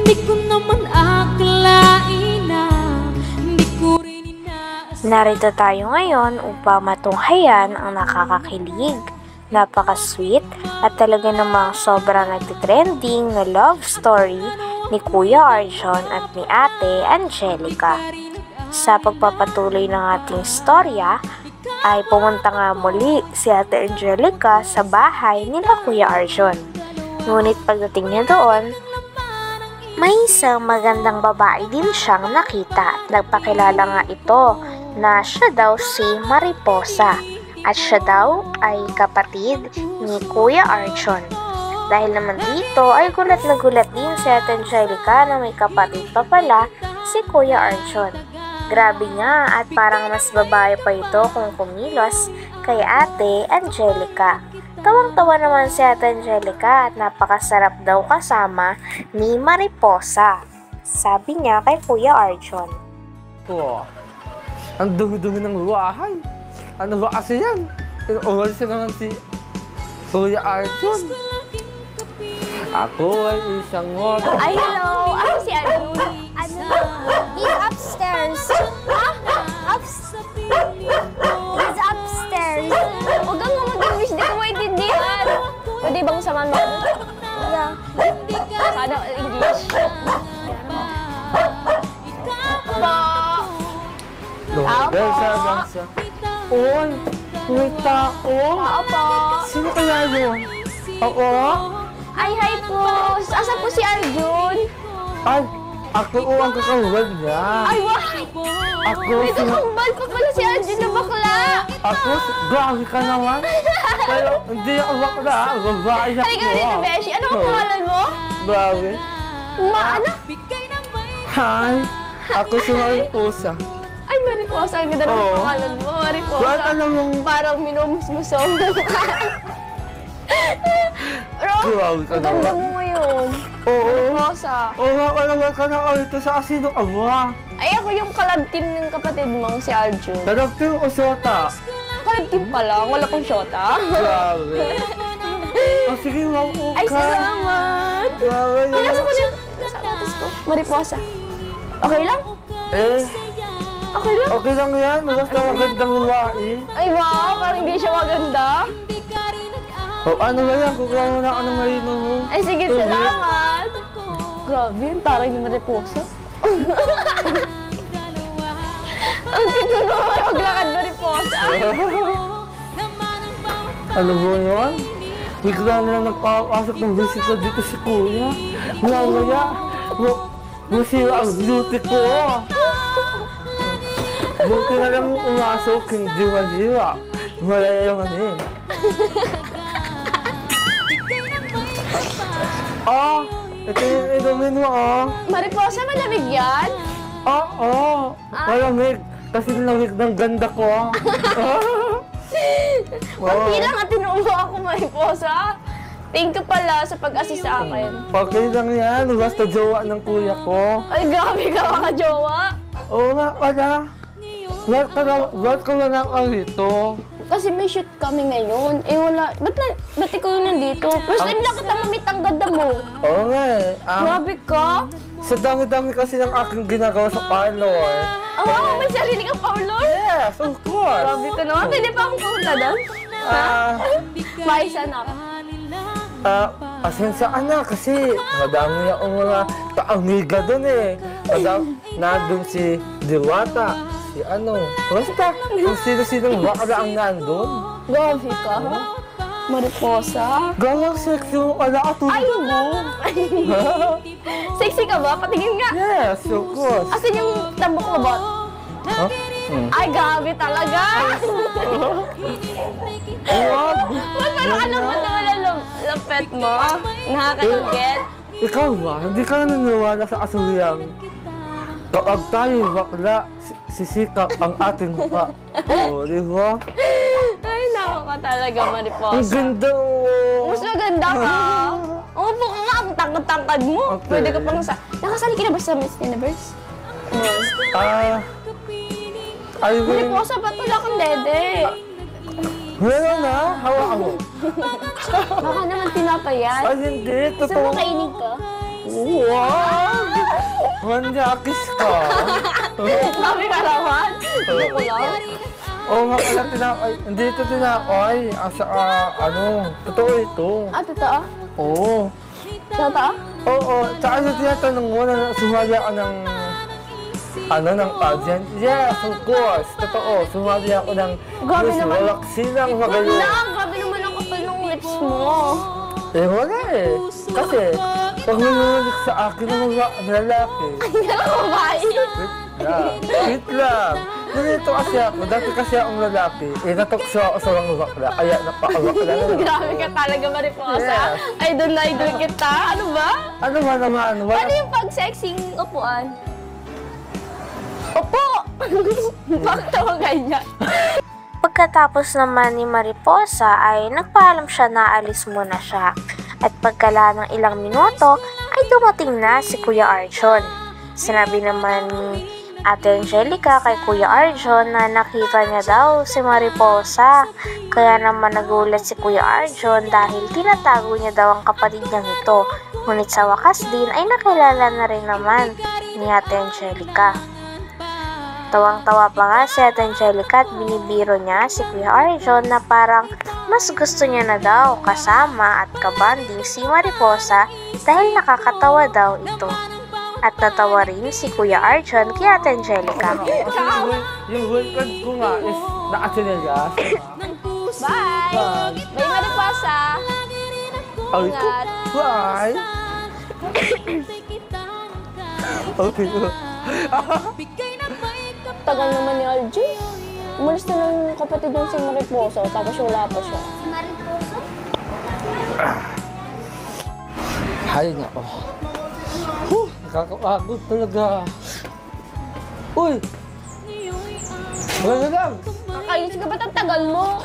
Di ko naman akalain na di ko rin inaasahan. Narito tayo ngayon upang matunghayan ang nakakakilig, napaka-sweet at talaga namang sobrang nagtitrending na love story ni Kuya Arjon at ni Ate Angelica. Sa pagpapatuloy ng ating storya ay pumunta nga muli si Ate Angelica sa bahay nila Kuya Arjon. Ngunit pagdating niya doon, may isang magandang babae din siyang nakita. Nagpakilala nga ito na siya daw si Mariposa at siya daw ay kapatid ni Kuya Arjon. Dahil naman dito ay gulat na gulat din si Ate Angelica na may kapatid pa pala si Kuya Arjon. Grabe nga at parang mas babae pa ito kung kumilos kay Ate Angelica. Tawang-tawa naman si Ate Angelica at napakasarap daw kasama ni Mariposa. Sabi niya kay Kuya Arjon. Ang dumi-dumi ng bahay. Ano ba kasi yan? Umalis na naman si Kuya Arjon. Ako ay isang moto. Ay, hello! Ako si Arjun. He's upstairs. He's upstairs. Huwag kang mag-English, di ko maintindihan. Pwede bang samahan mo? Yeah. Sana English. Gansa. Uy, may tao. Opo. Sino kaya yun? Oo? Ay, hi po. Asa po si Arjun? Ay, ako ang kakawal niya. Ay, why? Ako May kakambal pa pala si Arjun na bakla. Ako, grabe ka naman. Pero hindi ako bakla, babae ako. Halika dito, Beshi. Ano ang pangalan mo? Grabe. Ano? Hi, ako si Mariposa. Ay, Mariposa. Ang ganda ng Oo. pangalan mo, Mariposa. Bakit alam mong Parang minumusmusong. grabe ka Ganda naman? mo ngayon. Oo. Mariposa. Oo nga, naman ka na ito sa asinong awa. Ay, ako yung kalabtim ng kapatid mong si Arjun. Talagting o sota? Kalabtim pala. Wala kong shota. Grabe. Oh, sige, maupo ka. Ay, salamat. Grabe Ay, nasa yun. ko yung sapatos ko. Mariposa. Okay lang? Eh, Okay lang? okay lang yan. Basta magandang lalaki. Ay, wow. Parang hindi siya maganda. O, ano ba yan? Kukuha mo na ako ng marino mo. Ay, sige, Tubig. salamat. Grabe, yung taray ni Mariposa. Ang cute mo naman maglakad, Mariposa. Ano ba yan? Bigla na lang nagpapasok ng bisita dito si Kuya. Mamaya, masira ang beauty ko. Buti na lang umasok, hindi masira. Malaya yung ano yun. Ito yung inumin mo, Mariposa, malamig yan? Oo, malamig. Kasi lamig ng ganda ko, Kunti lang at tinuubo ako, Mariposa. Thank you pala sa pag-assist sa akin. Okay lang yan, basta jowa ng kuya ko. Ay, grabe ka mga jowa. Oo nga pala. Ba't ka na lang rito? Kasi may shoot kami ngayon. Eh wala, ba't ikaw yung nandito? First time lang kita mamit ang ganda mo. Oo nga eh. Grabe ka. Sa dami-dami kasi ng aking ginagawa sa parlor. Oh, wow, may sarili kang parlor? Yes, of course. Grabe ka naman. Pwede pa akong pumunta doon? Maisa na ako. Pasensya ka na kasi madami akong mga kaamiga doon eh. Nandun si Diwata, si basta kung sino-sinong bakla ang nandun. Grabe ka. Mariposa. Galang sexy mo pala ako. Ay, mo. Sexy ka ba? Patingin nga. Yes, of course. Asan yung tambok mo, bot? Huh? Ay, grabe talaga. What? Ba't parang alam mo naman ang lapet mo? Nakakaingit. Ikaw ba? Hindi ka naniniwala sa kasuliyang kapag tayo bakla, sisikap ang ating mukha. Oo, di ba? Ay, naku ka talaga, Mariposa. Ang ganda mo! Mas maganda ka. Upo ka nga, ang tangkad-tangkad mo. Okay. Pwede ka pang sa... Nakasali ka na ba sa Miss Universe? Ay, Mariposa, ba't wala kang dede? wala na, hawak mo. Baka naman tinapay yan. Ay, hindi, Gusto mo totoo. kainin ka? Wow! Manyakis ka. Sabi ka naman. Ano ko lang? Oo nga pala, hindi ito tinakay. Totoo ito. Totoo? Oo. Totoo? Oo, tsaka sa tinatanong mo na sumali ako ng pageant. Yes, of course. Totoo, sumali ako ng Grabe Miss naman. Walaksilang Magayon. Grabe naman ang kapal ng lips mo. Wala eh. Kasi, pag nanunalik sa akin ng mga lalaki, Hindi ka babae. wait lang. Ganito kasi ako, dati kasi akong lalaki, natokso ako sa mga bakla, kaya napakabakla na naman. Grabe ka talaga, Mariposa. Yes. Idol na idol kita. Ano ba? Ano ba naman? Ano yung pag-sexing upuan? Opo! Bakit ako ganyan? Pagkatapos naman ni Mariposa ay nagpaalam siya na alis muna siya. At pagkala ng ilang minuto ay dumating na si Kuya Arjon. Sinabi naman ni Ate Angelica kay Kuya Arjon na nakita niya daw si Mariposa. Kaya naman nagulat si Kuya Arjon dahil tinatago niya daw ang kapatid niyang ito. Ngunit sa wakas din ay nakilala na rin naman ni Ate Angelica. Tawang-tawa pa nga si Ate Angelica at binibiro niya si Kuya Arjon na parang mas gusto niya na daw kasama at kabanding si Mariposa dahil nakakatawa daw ito. At natawa rin si Kuya Arjon kay Ate Angelica. Yung boyfriend ko nga is nakasinelas. Bye! Bye, Mariposa! Ay ko, Ingat. bye! Okay. Tagal naman ni RJ. Umalis na lang yung kapatid yung si Mariposa, tapos wala pa siya. Hay nga oh. Nakakapagod talaga. Uy! Wala lang! Kakainis ka ba't ang tagal mo?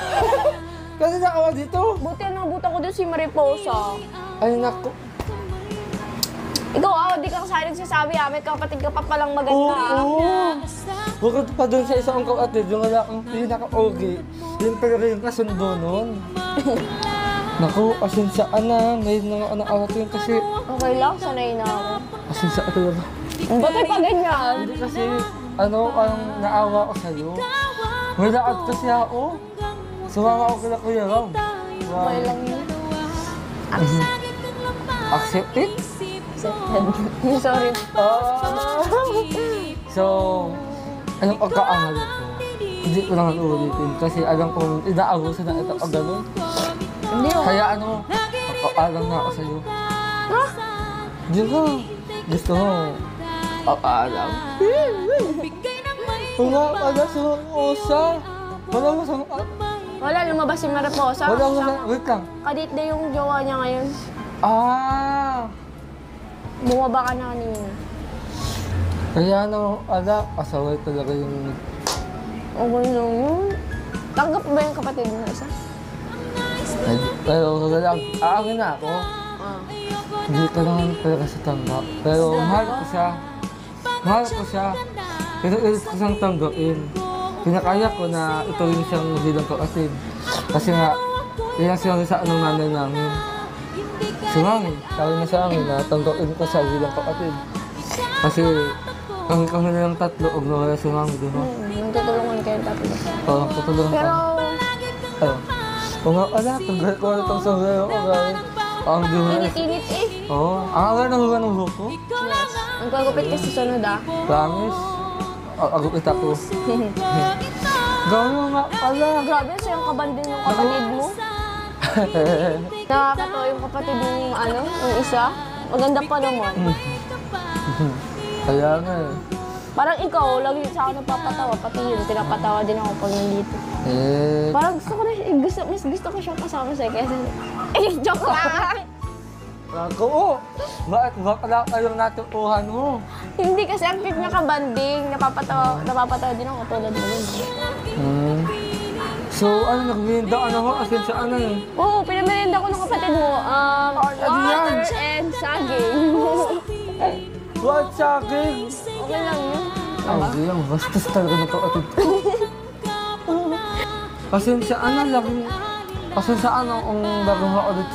Kasi nakawa dito. Buti ang nabuta ko doon si Mariposa. Ay naku. Ikaw, di ka kasi nagsasabi, may kapatid ka pa palang maganda. Oo. Bukod pa doon sa isang kapatid, yung wala kang pinaka-okay. Yun talaga yung kasundo nun. Naku, asinsaan na. Ngayon na nga nakarating kasi Okay lang, sanay na ako. asinsaan talaga. Ba't pa ganyan? Hindi kasi, ang naawa ko sa'yo. May lakad kasi ako. Sumama ako kila Kuya Ram. Okay lang yun. Accept it? Sorry. So, anong pagkaangal ko? Hindi ko naman ulitin kasi alam kong inaagusan na ito pag gano'n. Hindi oh. Kaya papaalam na ako sa'yo. Ha? Di ba? Gusto mo? Papaalam? Wala pala sa usa. Wala mo sa... Wala, lumabas si Mariposa. Wala mo sa... Wait lang. Kadit na yung jowa niya ngayon. Bumaba ka na kanina. Kaya asaway talaga yung... Okay lang yun. Tanggap ba yung kapatid mo isa? Pero wala, aangin na ako. Hindi ka naman talaga sa tanggap. Pero mahal ko siya. Mahal ko siya. Pero ilis ko siyang tanggapin. Pinakaya ko na ituloy siyang bilang kapatid. Kasi nga, yan ang sinabi sa anong nanay namin. Si Mami, sabi niya sa amin na tanggapin ko siya bilang kapatid. Kasi kami na lang tatlo, huwag nawala si Mami, di ba? Nagtutulungan kayo tatlo. Oo, tutulungan Pero, kami. Ayun. Kung nga pala, tanggal ko na itong sombrero ko, gawin. Ang dulo. init-init eh. Oo, ang agar ng huwa ng buhok ko. Yes. Ang pagupit ka sa sunod ah. Promise. Agupit ako. Gawin mo nga pala. Grabe, siya yung kabanding ng kapatid mo. Nakakatawa yung kapatid yung yung isa. Maganda pa naman. Kaya nga eh. Parang ikaw, lagi sa akin napapatawa. Pati yun, pinapatawa din ako pag nandito. Parang mas gusto ko siyang kasama sa'yo kaysa... Joke lang! Ako, bakit bakla kayong natutuhan mo? Hindi kasi ang cute niya kabanding. Napapatawa din ako tulad mo yun. So, nagbinda ka na mo? Asin sa eh? Oo, pinamerienda ko ng kapatid mo. Water and saging. What saging? Okay lang yun. Hindi lang, bastos talaga na kapatid ko. Pasensyaan kung bago ako ulit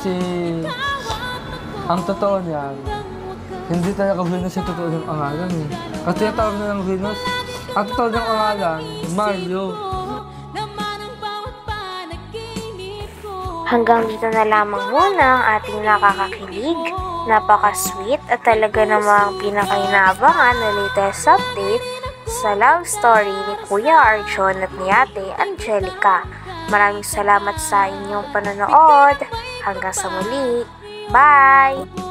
ang totoo niyan, Hindi talaga Venus yung totoo ng pangalan eh. At tinatawag na lang Venus. At totoo ng pangalan, Mario. Hanggang dito na lamang muna ang ating nakakakilig, napaka-sweet at talaga namang pinakainabangan na latest update sa love story ni Kuya Arjon at ni Ate Angelica. Maraming salamat sa inyong panonood. Hanggang sa muli. Bye!